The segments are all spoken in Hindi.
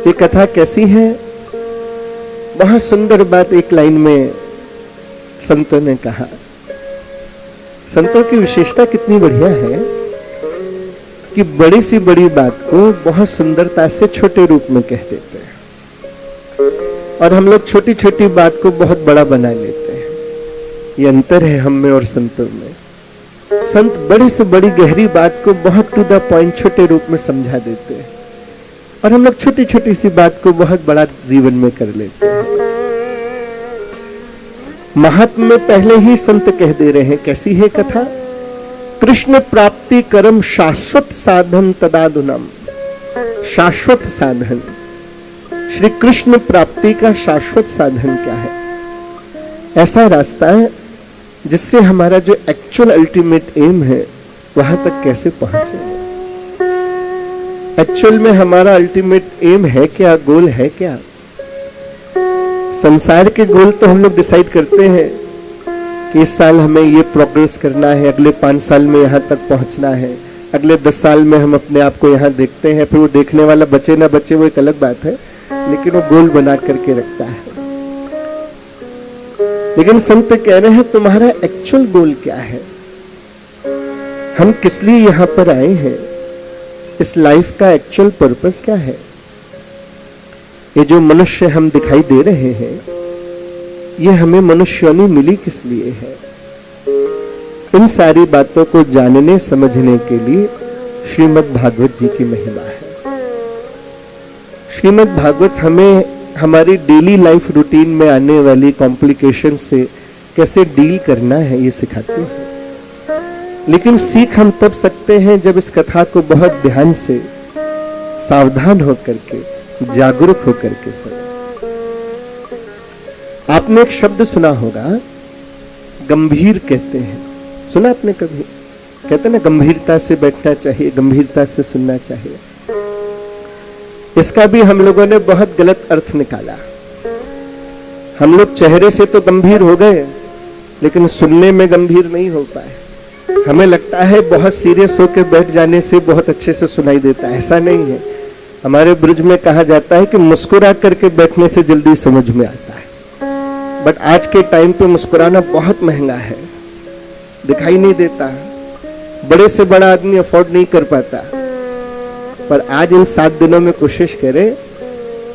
ये कथा कैसी है? बहुत सुंदर बात एक लाइन में संतों ने कहा। संतों की विशेषता कितनी बढ़िया है कि बड़ी सी बड़ी बात को बहुत सुंदरता से छोटे रूप में कह देते हैं, और हम लोग छोटी छोटी बात को बहुत बड़ा बना लेते हैं। ये अंतर है हम में और संतों में। संत बड़ी से बड़ी गहरी बात को बहुत टू द पॉइंट छोटे रूप में समझा देते हैं, और हम लोग छोटी छोटी सी बात को बहुत बड़ा जीवन में कर लेते हैं। महात्म में पहले ही संत कह दे रहे हैं, कैसी है कथा? कृष्ण प्राप्ति करम शाश्वत साधन तदादुनम। शाश्वत साधन, श्री कृष्ण प्राप्ति का शाश्वत साधन क्या है? ऐसा रास्ता है जिससे हमारा जो एक्चुअल अल्टीमेट एम है वहां तक कैसे पहुंचे। एक्चुअल में हमारा अल्टीमेट एम है क्या, गोल है क्या? संसार के गोल तो हम लोग डिसाइड करते हैं कि इस साल हमें ये प्रोग्रेस करना है, अगले 5 साल में यहां तक पहुंचना है, अगले 10 साल में हम अपने आप को यहां देखते हैं। फिर वो देखने वाला बचे ना बचे वो एक अलग बात है, लेकिन वो गोल बना करके रखता है। लेकिन संत कह रहे हैं तुम्हारा एक्चुअल गोल क्या है? हम किस लिए यहां पर आए हैं? इस लाइफ का एक्चुअल पर्पस क्या है? ये जो मनुष्य हम दिखाई दे रहे हैं, ये हमें मनुष्योनी मिली किस लिए है? इन सारी बातों को जानने समझने के लिए श्रीमद् भागवत जी की महिमा है। श्रीमद् भागवत हमें हमारी डेली लाइफ रूटीन में आने वाली कॉम्प्लिकेशन से कैसे डील करना है ये सिखाती है। लेकिन सीख हम तब सकते हैं जब इस कथा को बहुत ध्यान से, सावधान होकर के, जागरूक होकर के सुने। आपने एक शब्द सुना होगा, गंभीर कहते हैं। सुना आपने कभी? कहते हैं ना, गंभीरता से बैठना चाहिए, गंभीरता से सुनना चाहिए। इसका भी हम लोगों ने बहुत गलत अर्थ निकाला। हम लोग चेहरे से तो गंभीर हो गए, लेकिन सुनने में गंभीर नहीं हो पाए। हमें लगता है बहुत सीरियस होकर बैठ जाने से बहुत अच्छे से सुनाई देता है। ऐसा नहीं है। हमारे ब्रज में कहा जाता है कि मुस्कुरा करके बैठने से जल्दी समझ में आता है। बट आज के टाइम पे मुस्कुराना बहुत महंगा है, दिखाई नहीं देता। बड़े से बड़ा आदमी अफोर्ड नहीं कर पाता। पर आज इन 7 दिनों में कोशिश करें,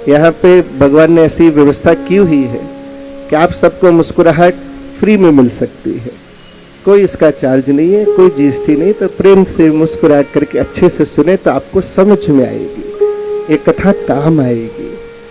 यहाँ पे भगवान ने ऐसी व्यवस्था की हुई है कि आप सबको मुस्कुराहट फ्री में मिल सकती है। कोई इसका चार्ज नहीं है, कोई जीएसटी नहीं। तो प्रेम से मुस्कुरा करके अच्छे से सुने तो आपको समझ में आएगी, ये कथा काम आएगी।